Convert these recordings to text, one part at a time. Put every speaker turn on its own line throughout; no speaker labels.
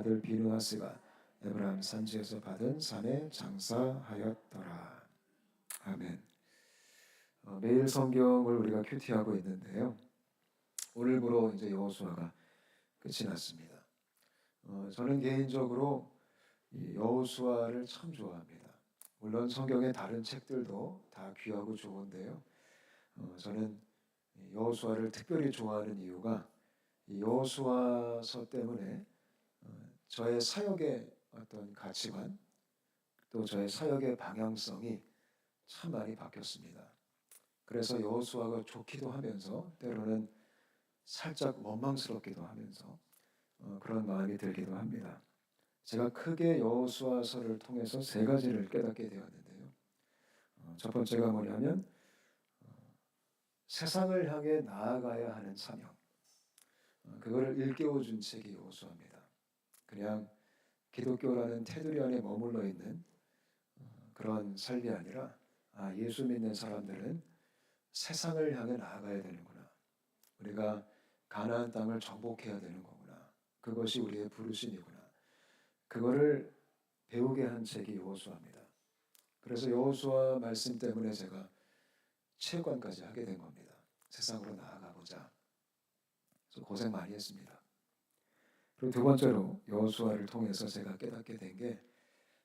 아들 비느하스가 에브라임 산지에서 받은 산에 장사하였더라. 아멘. 매일 성경을 우리가 큐티하고 있는데요. 오늘부로 이제 여호수아가 끝이 났습니다. 저는 개인적으로 이 여호수아를 참 좋아합니다. 물론 성경의 다른 책들도 다 귀하고 좋은데요. 저는 여호수아를 특별히 좋아하는 이유가 이 여호수아서 때문에 저의 사역의 어떤 가치관 또 저의 사역의 방향성이 참 많이 바뀌었습니다. 그래서 여호수아가 좋기도 하면서 때로는 살짝 원망스럽기도 하면서 그런 마음이 들기도 합니다. 제가 크게 여호수아서를 통해서 세 가지를 깨닫게 되었는데요. 첫 번째가 뭐냐면 세상을 향해 나아가야 하는 사명, 그거를 일깨워 준 책이 여호수아입니다. 그냥 기독교라는 테두리 안에 머물러 있는 그런 삶이 아니라 예수 믿는 사람들은 세상을 향해 나아가야 되는구나. 우리가 가나안 땅을 정복해야 되는 거구나. 그것이 우리의 부르심이구나. 그거를 배우게 한 책이 여호수아입니다. 그래서 여호수아 말씀 때문에 제가 체육관까지 하게 된 겁니다. 세상으로 나아가보자. 그래서 고생 많이 했습니다. 그리고 두 번째로 여호수아를 통해서 제가 깨닫게 된 게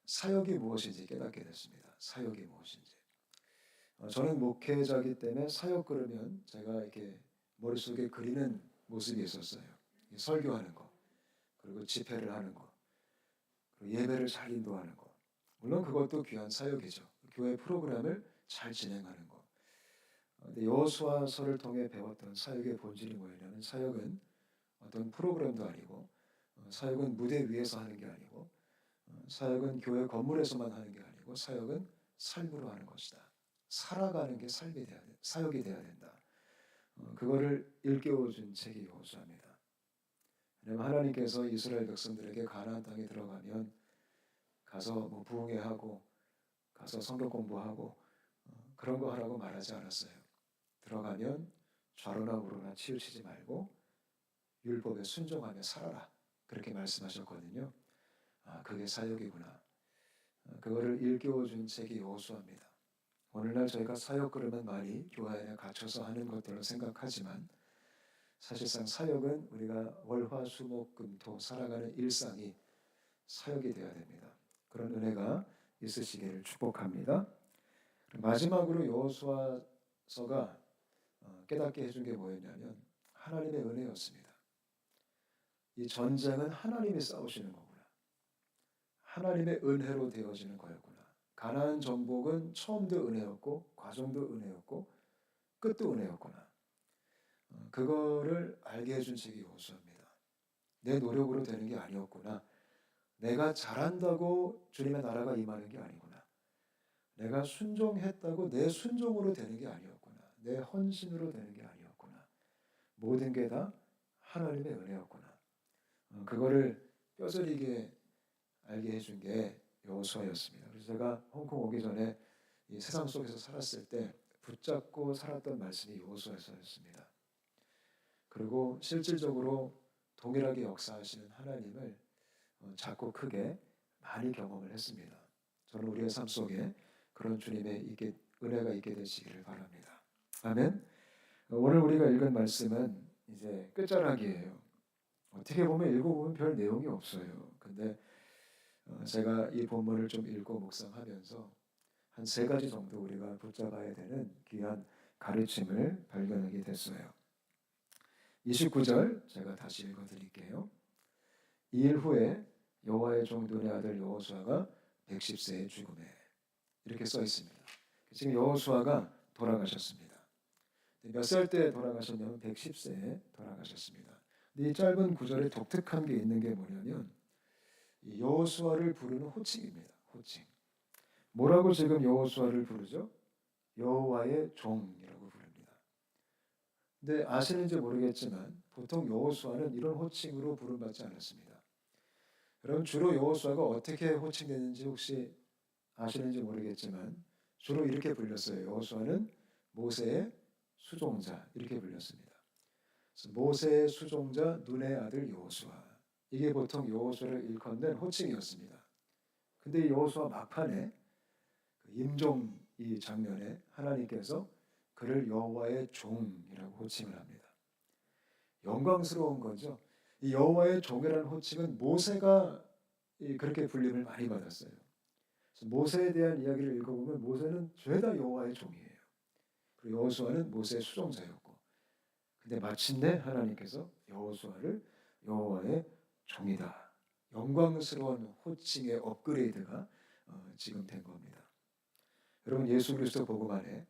사역이 무엇인지 깨닫게 됐습니다. 사역이 무엇인지. 저는 목회자이기 때문에 사역 그러면 제가 이렇게 머릿속에 그리는 모습이 있었어요. 설교하는 거, 그리고 집회를 하는 거, 그리고 예배를 잘 인도하는 거. 물론 그것도 귀한 사역이죠. 교회 프로그램을 잘 진행하는 거. 근데 여호수아서를 통해 배웠던 사역의 본질이 뭐냐면 사역은 어떤 프로그램도 아니고 사역은 무대 위에서 하는 게 아니고 사역은 교회 건물에서만 하는 게 아니고 사역은 삶으로 하는 것이다. 살아가는 게 삶이 돼야 돼. 사역이 돼야 된다. 그거를 일깨워준 책이 여호수아입니다. 왜냐하면 하나님께서 이스라엘 백성들에게 가나안 땅에 들어가면 가서 뭐 부흥회하고 가서 성경 공부하고 그런 거 하라고 말하지 않았어요. 들어가면 좌로나 우로나 치우치지 말고 율법에 순종하며 살아라. 그렇게 말씀하셨거든요. 그게 사역이구나. 그거를 일깨워준 책이 여호수아입니다. 오늘날 저희가 사역 그러면 많이 교회 안에 갇혀서 하는 것들로 생각하지만 사실상 사역은 우리가 월화수목금토 살아가는 일상이 사역이 되어야 됩니다. 그런 은혜가 있으시기를 축복합니다. 마지막으로 여호수아서가 깨닫게 해준 게 뭐였냐면 하나님의 은혜였습니다. 이 전쟁은 하나님이 싸우시는 거구나. 하나님의 은혜로 되어지는 거였구나. 가나안 정복은 처음도 은혜였고 과정도 은혜였고 끝도 은혜였구나. 그거를 알게 해준 책이 여호수아입니다. 내 노력으로 되는 게 아니었구나. 내가 잘한다고 주님의 나라가 임하는 게 아니구나. 내가 순종했다고 내 순종으로 되는 게 아니었구나. 내 헌신으로 되는 게 아니었구나. 모든 게 다 하나님의 은혜였구나. 그거를 뼈저리게 알게 해준 게 여호수아였습니다. 그래서 제가 홍콩 오기 전에 이 세상 속에서 살았을 때 붙잡고 살았던 말씀이 여호수아서였습니다. 그리고 실질적으로 동일하게 역사하시는 하나님을 작고 크게 많이 경험을 했습니다. 저는 우리의 삶 속에 그런 주님의 은혜가 있게 되시기를 바랍니다. 아멘. 오늘 우리가 읽은 말씀은 이제 끝자락이에요. 어떻게 보면 읽어보면 별 내용이 없어요. 근데 제가 이 본문을 좀 읽고 묵상하면서 한 세 가지 정도 우리가 붙잡아야 되는 귀한 가르침을 발견하게 됐어요. 29절 제가 다시 읽어드릴게요. 이 일 후에 여호와의 종 눈의 아들 여호수아가 110세에 죽음에 이렇게 써 있습니다. 지금 여호수아가 돌아가셨습니다. 몇 살 때 돌아가셨냐면 110세에 돌아가셨습니다. 근데 이 짧은 구절에 독특한 게 있는 게 뭐냐면 여호수아를 부르는 호칭입니다. 호칭. 뭐라고 지금 여호수아를 부르죠? 여호와의 종이라고 부릅니다. 근데 아시는지 모르겠지만 보통 여호수아는 이런 호칭으로 부름받지 않았습니다. 여러분 주로 여호수아가 어떻게 호칭되는지 혹시 아시는지 모르겠지만 주로 이렇게 불렸어요. 여호수아는 모세의 수종자 이렇게 불렸습니다. 그래서 모세의 수종자 눈의 아들 여호수아 이게 보통 여호수아를 일컫는 호칭이었습니다. 근데 여호수아 막판에 그 임종 이 장면에 하나님께서 그를 여호와의 종이라고 호칭을 합니다. 영광스러운 거죠. 이 여호와의 종이라는 호칭은 모세가 그렇게 불림을 많이 받았어요. 그래서 모세에 대한 이야기를 읽어보면 모세는 죄다 여호와의 종이에요. 그리고 여호수아는 모세의 수종자였고, 근데 마침내 하나님께서 여호수아를 여호와의 종이다. 영광스러운 호칭의 업그레이드가 지금 된 겁니다. 여러분, 예수 그리스도 복음 안에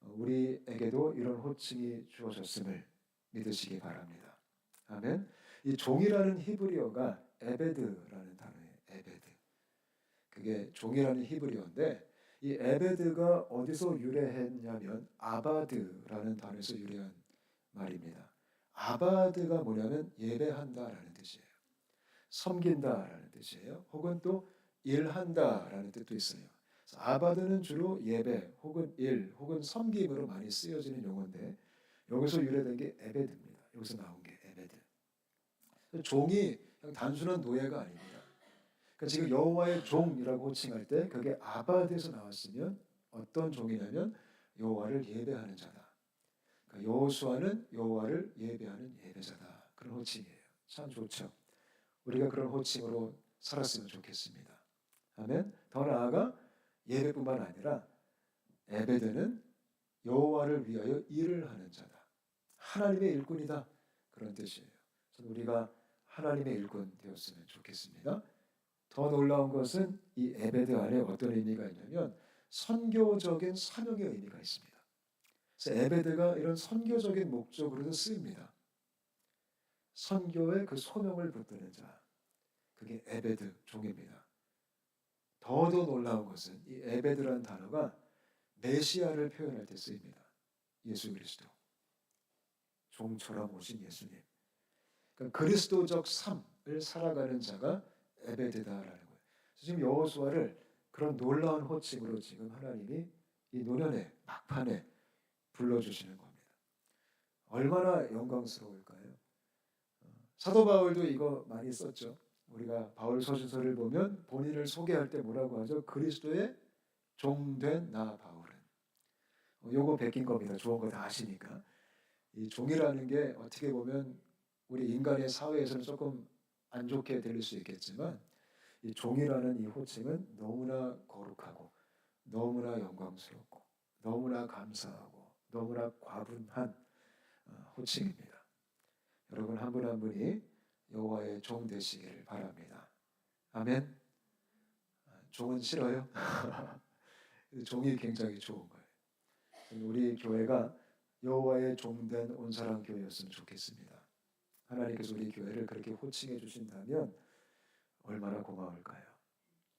우리에게도 이런 호칭이 주어졌음을 믿으시기 바랍니다. 아멘. 이 종이라는 히브리어가 에베드라는 단어예요. 에베드. 그게 종이라는 히브리어인데 이 에베드가 어디서 유래했냐면 아바드라는 단어에서 유래한 말입니다. 아바드가 뭐냐면 예배한다라는 뜻이에요. 섬긴다라는 뜻이에요. 혹은 또 일한다라는 뜻도 있어요. 그래서 아바드는 주로 예배 혹은 일 혹은 섬김으로 많이 쓰여지는 용어인데 여기서 유래된 게 에베드입니다. 여기서 나온 게 에베드. 종이 그냥 단순한 노예가 아닙니다. 그러니까 지금 여호와의 종이라고 호칭할 때 그게 아바드에서 나왔으면 어떤 종이냐면 여호와를 예배하는 자다. 그러니까 여호수아는 여호와를 예배하는 예배자다. 그런 호칭이에요. 참 좋죠. 우리가 그런 호칭으로 살았으면 좋겠습니다. 아멘. 더 나아가 예배뿐만 아니라 에베드는 여호와를 위하여 일을 하는 자다. 하나님의 일꾼이다. 그런 뜻이에요. 우리가 하나님의 일꾼 되었으면 좋겠습니다. 더 놀라운 것은 이 에베드 안에 어떤 의미가 있냐면 선교적인 사명의 의미가 있습니다. 그래서 에베드가 이런 선교적인 목적으로도 쓰입니다. 선교의 그 소명을 붙드는 자, 그게 에베드 종입니다. 더더 놀라운 것은 이 에베드라는 단어가 메시아를 표현할 때 쓰입니다. 예수 그리스도, 종처럼 오신 예수님. 그러니까 그리스도적 삶을 살아가는 자가 에베드다라는 거예요. 지금 여호수아를 그런 놀라운 호칭으로 지금 하나님이 이 노년의 막판에 불러주시는 겁니다. 얼마나 영광스러울까요? 사도 바울도 이거 많이 썼죠. 우리가 바울 서신서를 보면 본인을 소개할 때 뭐라고 하죠? 그리스도의 종된 나 바울은. 요거 베낀 겁니다. 좋은 거 다 아시니까. 이 종이라는 게 어떻게 보면 우리 인간의 사회에서는 조금 안 좋게 들릴 수 있겠지만 이 종이라는 이 호칭은 너무나 거룩하고 너무나 영광스럽고 너무나 감사하고 너무나 과분한 호칭입니다. 여러분 한 분 한 분이 여호와의 종 되시기를 바랍니다. 아멘. 종은 싫어요? 종이 굉장히 좋은 거예요. 우리 교회가 여호와의 종된 온사랑 교회였으면 좋겠습니다. 하나님께서 우리 교회를 그렇게 호칭해 주신다면 얼마나 고마울까요?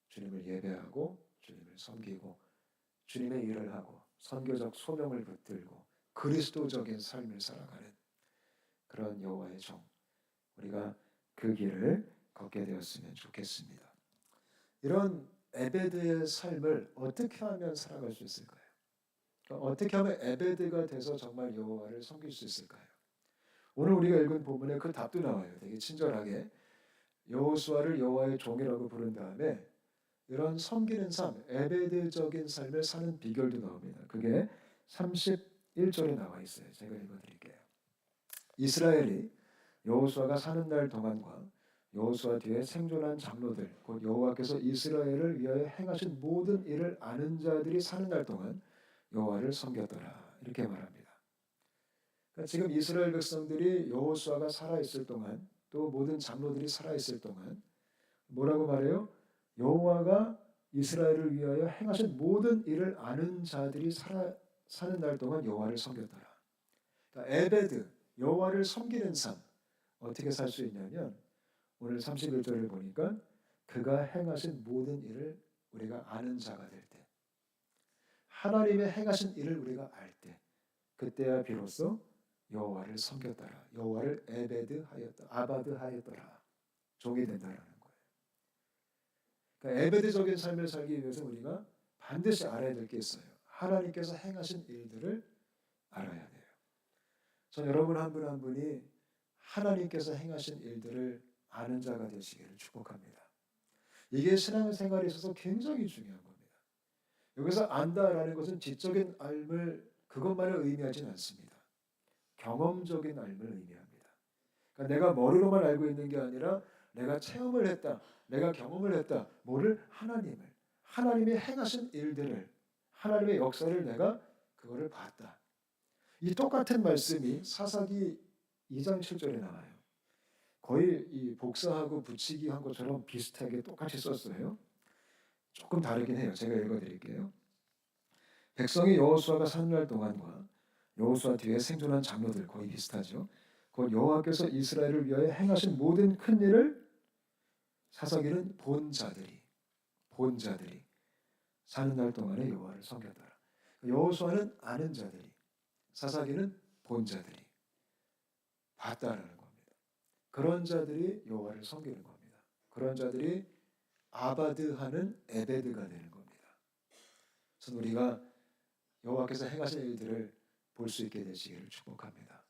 주님을 예배하고 주님을 섬기고 주님의 일을 하고 선교적 소명을 붙들고 그리스도적인 삶을 살아가는 그런 여호와의 종, 우리가 그 길을 걷게 되었으면 좋겠습니다. 이런 에베드의 삶을 어떻게 하면 살아갈 수 있을까요? 어떻게 하면 에베드가 돼서 정말 여호와를 섬길 수 있을까요? 오늘 우리가 읽은 본문에 그 답도 나와요. 되게 친절하게 여호수아를 여호와의 종이라고 부른 다음에 이런 섬기는 삶, 에베드적인 삶을 사는 비결도 나옵니다. 그게 31절에 나와 있어요. 제가 읽어드릴게요. 이스라엘이 여호수아가 사는 날 동안과 여호수아 뒤에 생존한 장로들, 곧 여호와께서 이스라엘을 위하여 행하신 모든 일을 아는 자들이 사는 날 동안 여호와를 섬겼더라. 이렇게 말합니다. 그러니까 지금 이스라엘 백성들이 여호수아가 살아있을 동안 또 모든 장로들이 살아있을 동안 뭐라고 말해요? 여호와가 이스라엘을 위하여 행하신 모든 일을 아는 자들이 사는 날 동안 여호와를 섬겼더라. 그러니까 에베드, 여호와를 섬기는 삶 어떻게 살 수 있냐면 오늘 31절을 보니까 그가 행하신 모든 일을 우리가 아는 자가 될 때, 하나님의 행하신 일을 우리가 알 때, 그때야 비로소 여호와를 섬겼더라. 여호와를 에베드하였다, 아바드하였더라. 종이 된다라는 거예요. 그러니까 에베드적인 삶을 살기 위해서 우리가 반드시 알아야 될 게 있어요. 하나님께서 행하신 일들을 알아야 돼요. 전 여러분 한 분 한 분이 하나님께서 행하신 일들을 아는 자가 되시기를 축복합니다. 이게 신앙생활에 있어서 굉장히 중요한 겁니다. 여기서 안다라는 것은 지적인 알을 그것만을 의미하지는 않습니다. 경험적인 알을 의미합니다. 그러니까 내가 머리로만 알고 있는 게 아니라 내가 체험을 했다, 내가 경험을 했다. 뭐를? 하나님이 행하신 일들을, 하나님의 역사를 내가 그거를 봤다. 이 똑같은 말씀이 사사기 2장 7절에 나와요. 거의 이 복사하고 붙이기 한 것처럼 비슷하게 똑같이 썼어요. 조금 다르긴 해요. 제가 읽어드릴게요. 백성이 여호수아가 사는 날 동안과 여호수아 뒤에 생존한 장로들 거의 비슷하죠. 곧 여호와께서 이스라엘을 위하여 행하신 모든 큰 일을 사사기는 본 자들이 사는 날 동안에 여호와를 섬겼더라. 여호수아는 아는 자들이, 사사기는 본 자들이 봤다라는 겁니다. 그런 자들이 여호와를 섬기는 겁니다. 그런 자들이 아바드하는 에베드가 되는 겁니다. 그래서 우리가 여호와께서 행하신 일들을 볼 수 있게 되시기를 축복합니다.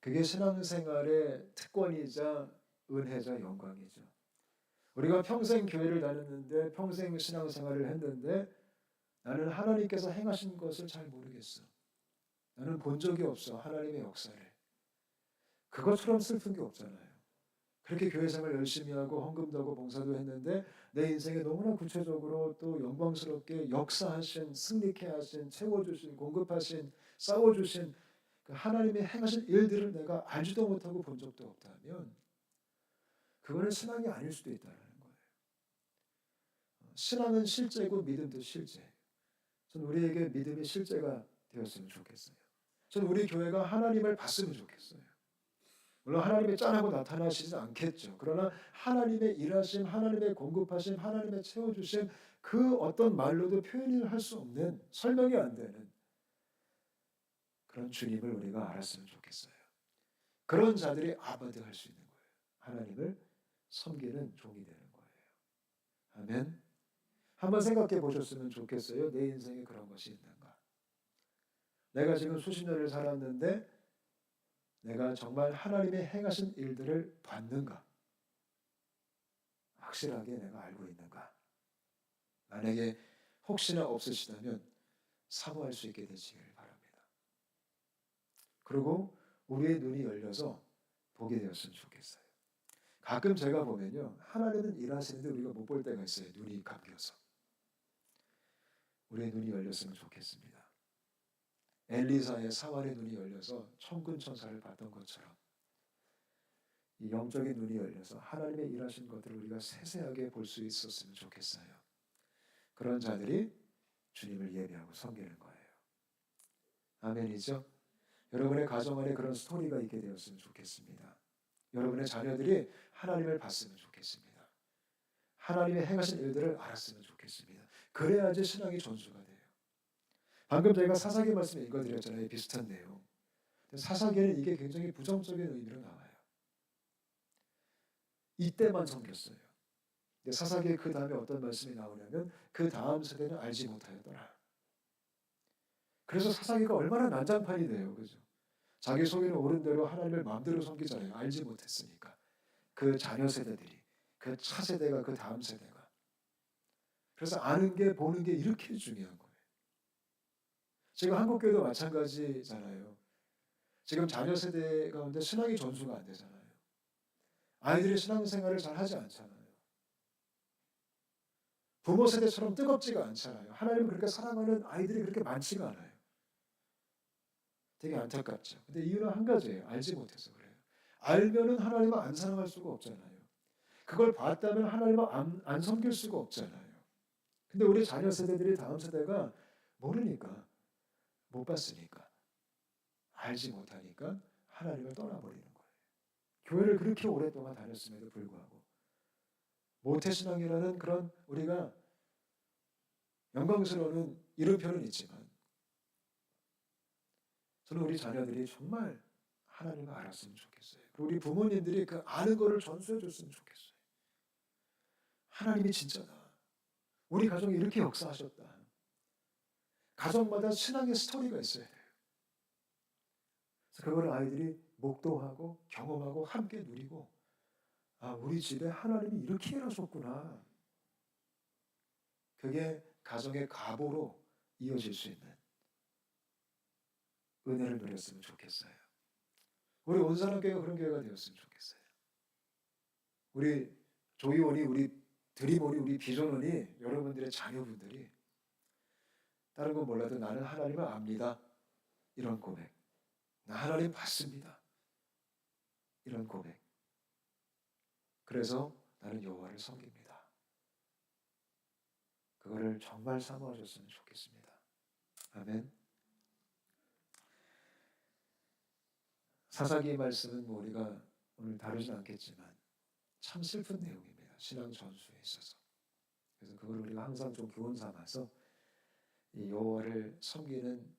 그게 신앙생활의 특권이자 은혜자 영광이죠. 우리가 평생 교회를 다녔는데 평생 신앙생활을 했는데 나는 하나님께서 행하신 것을 잘 모르겠어. 나는 본 적이 없어. 하나님의 역사를. 그것처럼 슬픈 게 없잖아요. 그렇게 교회 생활 열심히 하고 헌금도 하고 봉사도 했는데 내 인생에 너무나 구체적으로 또 영광스럽게 역사하신, 승리케 하신, 채워주신, 공급하신, 싸워주신 그 하나님의 행하신 일들을 내가 알지도 못하고 본 적도 없다면 그거는 신앙이 아닐 수도 있다는 거예요. 신앙은 실제고 믿음도 실제. 저는 우리에게 믿음이 실제가 되었으면 좋겠어요. 저는 우리 교회가 하나님을 봤으면 좋겠어요. 물론 하나님이 짠하고 나타나시지 않겠죠. 그러나 하나님의 일하심, 하나님의 공급하심, 하나님의 채워주심 그 어떤 말로도 표현을 할 수 없는, 설명이 안 되는 그런 주님을 우리가 알았으면 좋겠어요. 그런 자들이 아바드 할 수 있는 거예요. 하나님을 섬기는 종이 되는 거예요. 아멘. 한번 생각해 보셨으면 좋겠어요. 내 인생에 그런 것이 있는가? 내가 지금 수십 년을 살았는데 내가 정말 하나님의 행하신 일들을 봤는가? 확실하게 내가 알고 있는가? 만약에 혹시나 없으시다면 사모할 수 있게 되시길 바랍니다. 그리고 우리의 눈이 열려서 보게 되었으면 좋겠어요. 가끔 제가 보면요. 하나님은 일하시는데 우리가 못 볼 때가 있어요. 눈이 감겨서. 우리의 눈이 열렸으면 좋겠습니다. 엘리사의 사활의 눈이 열려서 천군 천사를 봤던 것처럼 이 영적인 눈이 열려서 하나님의 일하신 것들을 우리가 세세하게 볼 수 있었으면 좋겠어요. 그런 자들이 주님을 예배하고 섬기는 거예요. 아멘이죠? 여러분의 가정 안에 그런 스토리가 있게 되었으면 좋겠습니다. 여러분의 자녀들이 하나님을 봤으면 좋겠습니다. 하나님의 행하신 일들을 알았으면 좋겠습니다. 그래야지 신앙이 전수가 돼요. 방금 저희가 사사기 말씀 읽어드렸잖아요. 비슷한 내용. 사사기에는 이게 굉장히 부정적인 의미로 나와요. 이때만 섬겼어요. 근데 사사기의 그 다음에 어떤 말씀이 나오냐면 그 다음 세대는 알지 못하였더라. 그래서 사사기가 얼마나 난장판이 돼요. 그죠? 자기 속에는 옳은 대로 하나님을 마음대로 섬기잖아요. 알지 못했으니까. 그 자녀 세대들이, 그 차세대가, 그 다음 세대가. 그래서 아는 게, 보는 게 이렇게 중요한 거예요. 지금 한국교회도 마찬가지잖아요. 지금 자녀 세대 가운데 신앙이 전수가 안 되잖아요. 아이들이 신앙생활을 잘 하지 않잖아요. 부모 세대처럼 뜨겁지가 않잖아요. 하나님을 그렇게 사랑하는 아이들이 그렇게 많지가 않아요. 되게 안타깝죠. 근데 이유는 한 가지예요. 알지 못해서 그래요. 알면은 하나님을 안 사랑할 수가 없잖아요. 그걸 봤다면 하나님을 안 섬길 수가 없잖아요. 근데 우리 자녀 세대들이 다음 세대가 모르니까, 못 봤으니까, 알지 못하니까 하나님을 떠나버리는 거예요. 교회를 그렇게 오랫동안 다녔음에도 불구하고 모태신앙이라는 그런 우리가 영광스러운 이름표는 있지만 저는 우리 자녀들이 정말 하나님을 알았으면 좋겠어요. 우리 부모님들이 그 아는 거를 전수해 줬으면 좋겠어요. 하나님이 진짜다. 우리 가정이 이렇게 역사하셨다. 가정마다 신앙의 스토리가 있어야 돼요. 그래서 그걸 아이들이 목도하고 경험하고 함께 누리고 아, 우리 집에 하나님이 이렇게 일하셨구나. 그게 가정의 가보로 이어질 수 있는 은혜를 누렸으면 좋겠어요. 우리 온사람교회가 그런 교회가 되었으면 좋겠어요. 우리 조이원이, 우리 드림원이, 우리 비전원이, 여러분들의 자녀분들이 다른 건 몰라도 나는 하나님을 압니다. 이런 고백. 나 하나님 받습니다. 이런 고백. 그래서 나는 여호와를 섬깁니다. 그거를 정말 사모하셨으면 좋겠습니다. 아멘. 사사기의 말씀은 뭐 우리가 오늘 다루진 않겠지만 참 슬픈 내용입니다. 신앙 전수에 있어서. 그래서 그걸 우리가 항상 좀 교훈 삼아서 이 여호와를 섬기는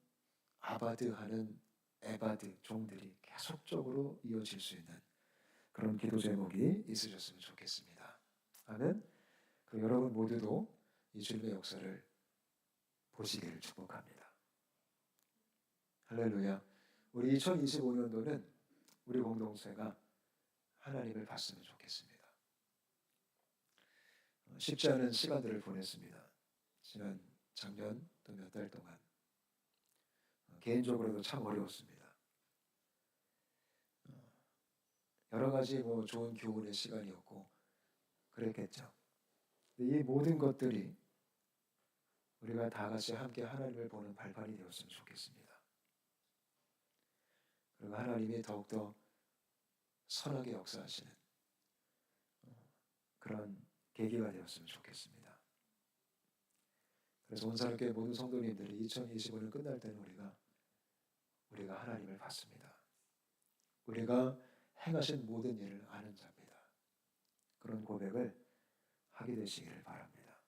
아바드하는 에바드 종들이 계속적으로 이어질 수 있는 그런 기도 제목이 있으셨으면 좋겠습니다. 아멘. 그 여러분 모두도 이 주님의 역사를 보시기를 축복합니다. 할렐루야. 우리 2025년도는 우리 공동체가 하나님을 봤으면 좋겠습니다. 쉽지 않은 시간들을 보냈습니다. 지난 작년 또 몇 달 동안 개인적으로도 참 어려웠습니다. 여러 가지 뭐 좋은 교훈의 시간이었고 그랬겠죠. 이 모든 것들이 우리가 다 같이 함께 하나님을 보는 발판이 되었으면 좋겠습니다. 그리고 하나님이 더욱더 선하게 역사하시는 그런 계기가 되었으면 좋겠습니다. 그래서 온사람교회 모든 성도님들이 2025년 끝날 때는 우리가 하나님을 봤습니다. 우리가 행하신 모든 일을 아는 자입니다. 그런 고백을 하게 되시기를 바랍니다.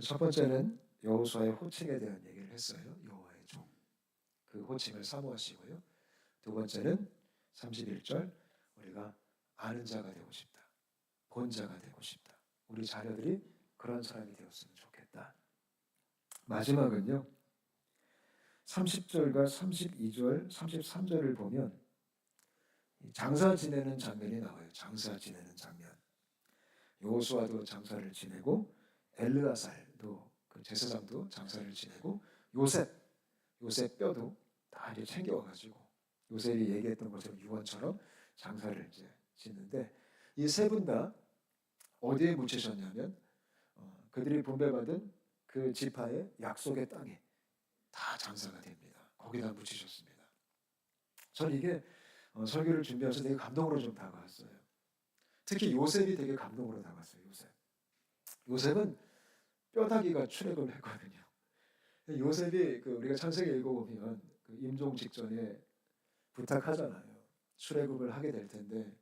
첫 번째는 여호수아의 호칭에 대한 얘기를 했어요. 여호와의 종. 그 호칭을 사모하시고요. 두 번째는 31절 우리가 아는 자가 되고 싶다. 본 자가 되고 싶다. 우리 자녀들이 그런 사람이 되었으면 좋겠다. 마지막은요. 30절과 32절, 33절을 보면 장사 지내는 장면이 나와요. 장사 지내는 장면. 여호수아도 장사를 지내고 엘르아살도 그 제사장도 장사를 지내고 요셉 뼈도 다 이제 챙겨와가지고 요셉이 얘기했던 것처럼 유언처럼 장사를 이제 짓는데 이 세 분 다 어디에 묻히셨냐면 그들이 분배받은 그 지파의 약속의 땅에 다 장사가 됩니다. 거기다 묻히셨습니다. 저는 이게 설교를 준비하면서 되게 감동으로 좀 다가왔어요. 특히 요셉이 되게 감동으로 다가왔어요. 요셉은 뼈다귀가 출애굽을 했거든요. 요셉이 우리가 창세기 읽어보면 그 임종 직전에 부탁하잖아요. 출애굽을 하게 될 텐데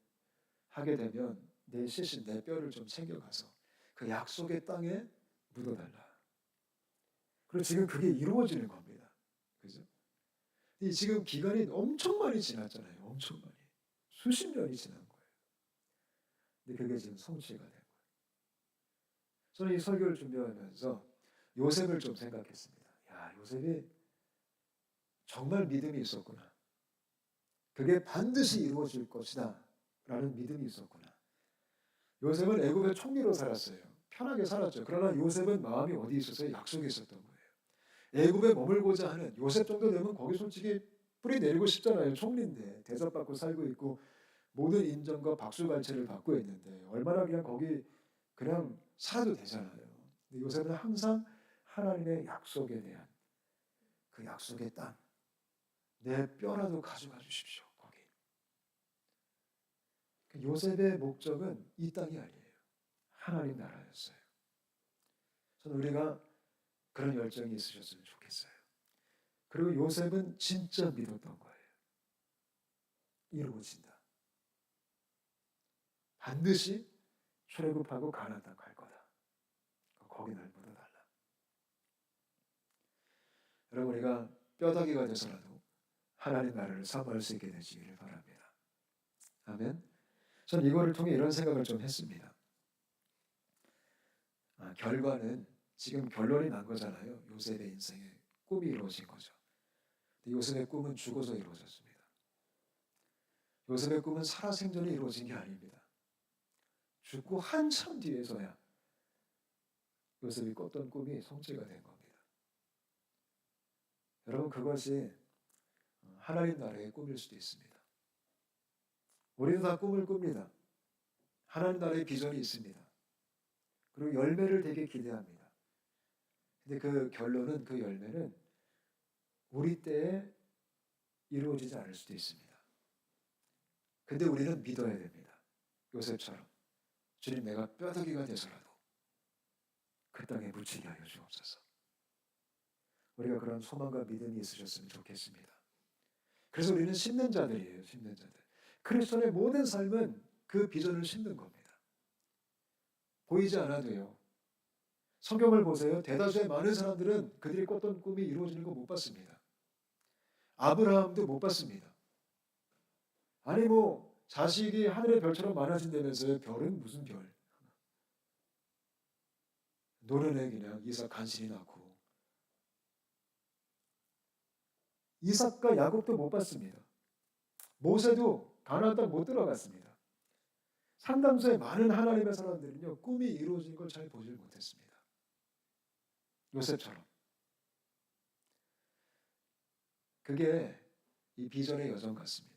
하게 되면 내 시신 내 뼈를 좀 챙겨가서 그 약속의 땅에 묻어달라. 그리고 지금 그게 이루어지는 겁니다. 그죠? 지금 기간이 엄청 많이 지났잖아요. 엄청 많이. 수십 년이 지난 거예요. 근데 그게 지금 성취가 된 거예요. 저는 이 설교를 준비하면서 요셉을 좀 생각했습니다. 야, 요셉이 정말 믿음이 있었구나. 그게 반드시 이루어질 것이다 라는 믿음이 있었구나. 요셉은 애굽의 총리로 살았어요. 편하게 살았죠. 그러나 요셉은 마음이 어디 있었어요? 약속이 있었던 거예요. 애굽에 머물고자 하는 요셉 정도 되면 거기 솔직히 뿌리 내리고 싶잖아요. 총리인데 대접받고 살고 있고 모든 인정과 박수갈채를 받고 있는데 얼마나 그냥 거기 그냥 살아도 되잖아요. 근데 요셉은 항상 하나님의 약속에 대한 그 약속의 땅, 내 뼈라도 가져가 주십시오. 거기. 요셉의 목적은 이 땅이 아니에요. 하나님 나라였어요. 저는 우리가 그런 열정이 있으셨으면 좋겠어요. 그리고 요셉은 진짜 믿었던 거예요. 이루어진다. 반드시 출애굽하고 가나안 땅 갈 거다. 거기 날 묻어달라. 여러분 우리가 뼈다귀가 돼서라도 하나님 나라를 사모할 수 있게 되시기를 바랍니다. 아멘. 전 이거를 통해 이런 생각을 좀 했습니다. 결과는 지금 결론이 난 거잖아요. 요셉의 인생에 꿈이 이루어진 거죠. 요셉의 꿈은 죽어서 이루어졌습니다. 요셉의 꿈은 살아생전에 이루어진 게 아닙니다. 죽고 한참 뒤에서야 요셉이 꿨던 꿈이 성취가 된 겁니다. 여러분, 그것이 하나님 나라의 꿈일 수도 있습니다. 우리도 다 꿈을 꿉니다. 하나님 나라의 비전이 있습니다. 그리고 열매를 되게 기대합니다. 근데 그 결론은, 그 열매는 우리 때에 이루어지지 않을 수도 있습니다. 근데 우리는 믿어야 됩니다. 요셉처럼 주님, 내가 뼈다귀가 돼서라도 그 땅에 묻히게 하여 주옵소서. 우리가 그런 소망과 믿음이 있으셨으면 좋겠습니다. 그래서 우리는 심는 자들이에요. 심는 자들. 크리스천의 모든 삶은 그 비전을 심는 겁니다. 보이지 않아도요. 성경을 보세요. 대다수의 많은 사람들은 그들이 꿨던 꿈이 이루어지는 거 못 봤습니다. 아브라함도 못 봤습니다. 아니 자식이 하늘의 별처럼 많아진다면서요. 별은 무슨 별. 노는 애 그냥 이삭 간신히 낳고. 이삭과 야곱도 못 봤습니다. 모세도 가나안 땅 못 들어갔습니다. 상당수의 많은 하나님의 사람들은요. 꿈이 이루어진 걸 잘 보질 못했습니다. 요셉처럼. 그게 이 비전의 여정 같습니다.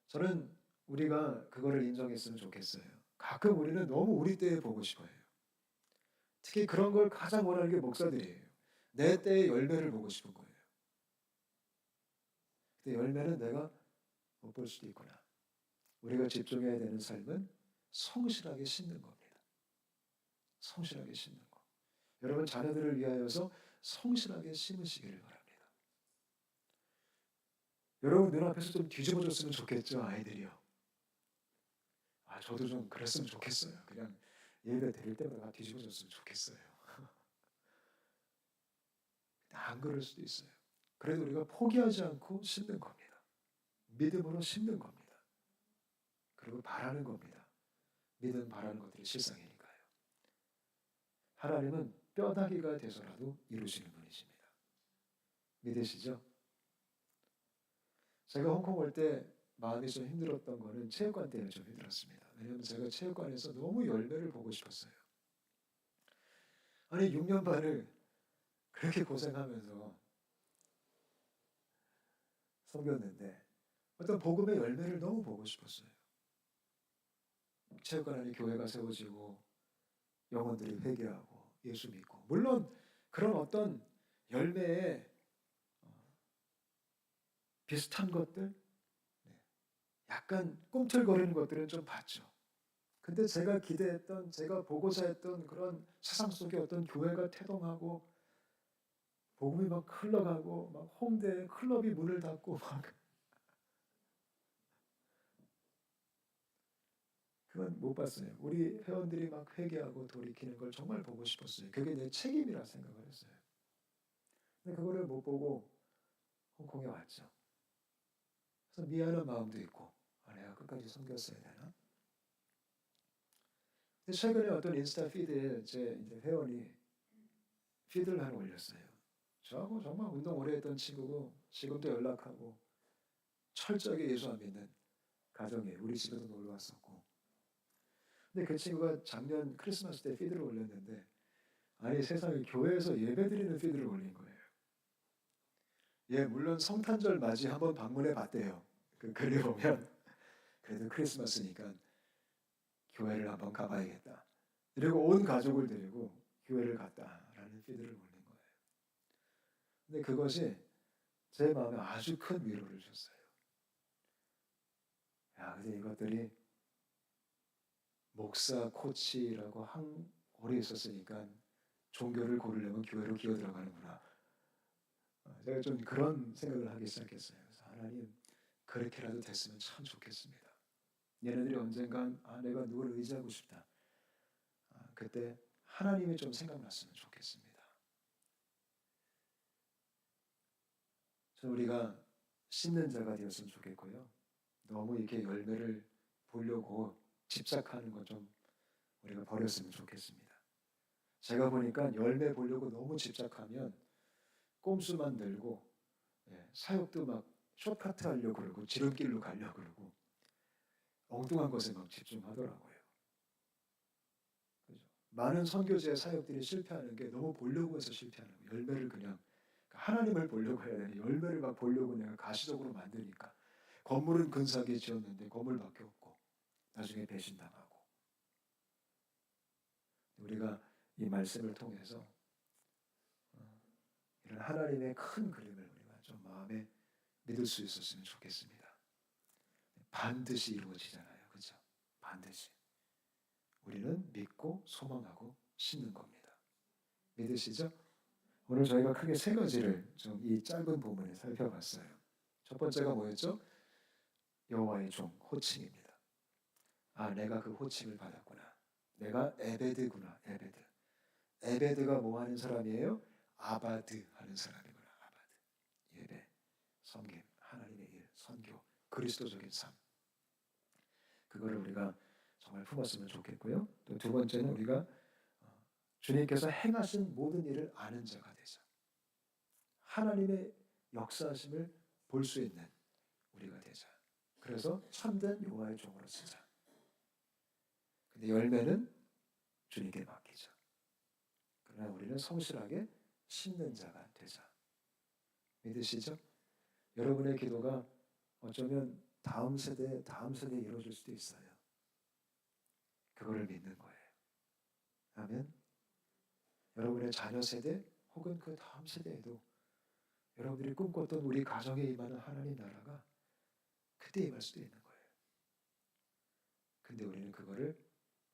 저는 우리가 그거를 인정했으면 좋겠어요. 가끔 우리는 너무 우리 때에 보고 싶어요. 특히 그런 걸 가장 원하는 게 목사들이에요. 내 때의 열매를 보고 싶은 거예요. 근데 열매는 내가 못 볼 수도 있구나. 우리가 집중해야 되는 삶은 성실하게 심는 겁니다. 성실하게 심는 거. 여러분, 자녀들을 위하여서 성실하게 심으시기를 바랍니다. 여러분 눈앞에서 좀 뒤집어졌으면 좋겠죠, 아이들이요. 저도 좀 그랬으면 좋겠어요. 그냥 예배 드릴 때마다 뒤집어졌으면 좋겠어요. 안 그럴 수도 있어요. 그래도 우리가 포기하지 않고 심는 겁니다. 믿음으로 심는 겁니다. 그리고 바라는 겁니다. 믿음 바라는 것들이 실상이니까요. 하나님은 뼈다귀가 돼서라도 이루시는 분이십니다. 믿으시죠? 제가 홍콩 올 때 마음이 좀 힘들었던 거는 체육관 때문에 좀 힘들었습니다. 왜냐하면 제가 체육관에서 너무 열매를 보고 싶었어요. 아니 6년 반을 그렇게 고생하면서 섬겼는데 어떤 복음의 열매를 너무 보고 싶었어요. 체육관 안에 교회가 세워지고 영혼들이 회개하고 예수 믿고, 물론 그런 어떤 열매에 비슷한 것들, 약간 꿈틀거리는 것들은 좀 봤죠. 근데 제가 기대했던, 제가 보고자 했던 그런 세상 속의 어떤 교회가 태동하고 복음이 막 흘러가고 막 홍대 클럽이 문을 닫고 막 그건 못 봤어요. 우리 회원들이 막 회개하고 돌이키는 걸 정말 보고 싶었어요. 그게 내 책임이라 생각을 했어요. 근데 그거를 못 보고 홍콩에 왔죠. 그래서 미안한 마음도 있고, 내가 끝까지 섬겼어야 되나? 근데 최근에 어떤 인스타 피드에 제 이제 회원이 피드를 하나 올렸어요. 저하고 정말 운동 오래 했던 친구고 지금도 연락하고 철저하게 예수 안 믿는 가정에 우리 집에도 놀러 왔었고, 근데 그 친구가 작년 크리스마스 때 피드를 올렸는데, 아니 세상에 교회에서 예배드리는 피드를 올린 거예요. 예, 물론 성탄절 맞이 한번 방문해 봤대요. 그 글을 보면 그래도 크리스마스니까 교회를 한번 가봐야겠다. 그리고 온 가족을 데리고 교회를 갔다라는 피드를 올린 거예요. 근데 그것이 제 마음에 아주 큰 위로를 줬어요. 근데 이것들이 목사, 코치라고 오래 있었으니까 종교를 고르려면 교회로 기어 들어가는구나. 제가 좀 그런 생각을 하기 시작했어요. 그래서 하나님, 그렇게라도 됐으면 참 좋겠습니다. 얘네들이 언젠간 내가 누구를 의지하고 싶다. 그때 하나님이 좀 생각났으면 좋겠습니다. 우리가 심는 자가 되었으면 좋겠고요. 너무 이렇게 열매를 보려고 집착하는 것 좀 우리가 버렸으면 좋겠습니다. 제가 보니까 열매 보려고 너무 집착하면 꼼수만 들고, 사역도 막 숏카트 하려고 그러고 지름길로 가려고 그러고 엉뚱한 것에 막 집중하더라고요. 그죠? 많은 선교제 사역들이 실패하는 게 너무 보려고 해서 실패하는 거예요. 열매를 그냥 하나님을 보려고 해야 되는데 열매를 막 보려고 내가 가시적으로 만드니까 건물은 근사하게 지었는데 건물밖에 없고 나중에 배신당하고. 우리가 이 말씀을 통해서 이런 하나님의 큰 그림을 우리가 좀 마음에 믿을 수 있었으면 좋겠습니다. 반드시 이루어지잖아요. 그렇죠? 반드시. 우리는 믿고 소망하고 신는 겁니다. 믿으시죠? 오늘 저희가 크게 세 가지를 좀 이 짧은 본문에 살펴봤어요. 첫 번째가 뭐였죠? 여호와의 종, 호칭입니다. 아, 내가 그 호칭을 받았구나. 내가 에베드구나. 에베드. 에베드가 뭐 하는 사람이에요? 아바드 하는 사람이구나. 아바드. 예배, 섬김, 하나님의 일, 선교, 그리스도적인 삶. 그거를 우리가 정말 품었으면 좋겠고요. 또 두 번째는 우리가 주님께서 행하신 모든 일을 아는 자가 되자. 하나님의 역사하심을 볼 수 있는 우리가 되자. 그래서 참된 여호와의 종으로 쓰자. 근데 열매는 주님께 맡기자. 그러나 우리는 성실하게 심는 자가 되자. 믿으시죠? 여러분의 기도가 어쩌면 다음 세대에 이루어질 수도 있어요. 그거를 믿는 거예요. 아멘. 여러분의 자녀 세대 혹은 그 다음 세대에도 여러분들이 꿈꿨던 우리 가정에 임하는 하나님 나라가 그때 임할 수도 있는 거예요. 근데 우리는 그거를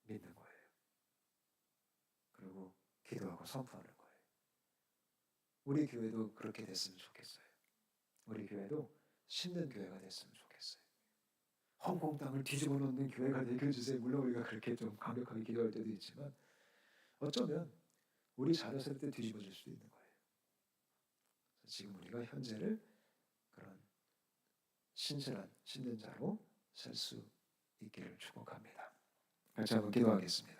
믿는 거예요. 그리고 기도하고 선포하는 거예요. 우리 교회도 그렇게 됐으면 좋겠어요. 우리 교회도 심는 교회가 됐으면 좋겠어요. 헝공 땅을 뒤집어 놓는 교회가 되게 해주세요. 물론 우리가 그렇게 좀 강력하게 기도할 때도 있지만 어쩌면 우리 자녀 세대 때 뒤집어질 수도 있는 거예요. 지금 우리가 현재를 그런 신실한 신는 자로 살 수 있기를 축복합니다. 같이 한번 기도하겠습니다.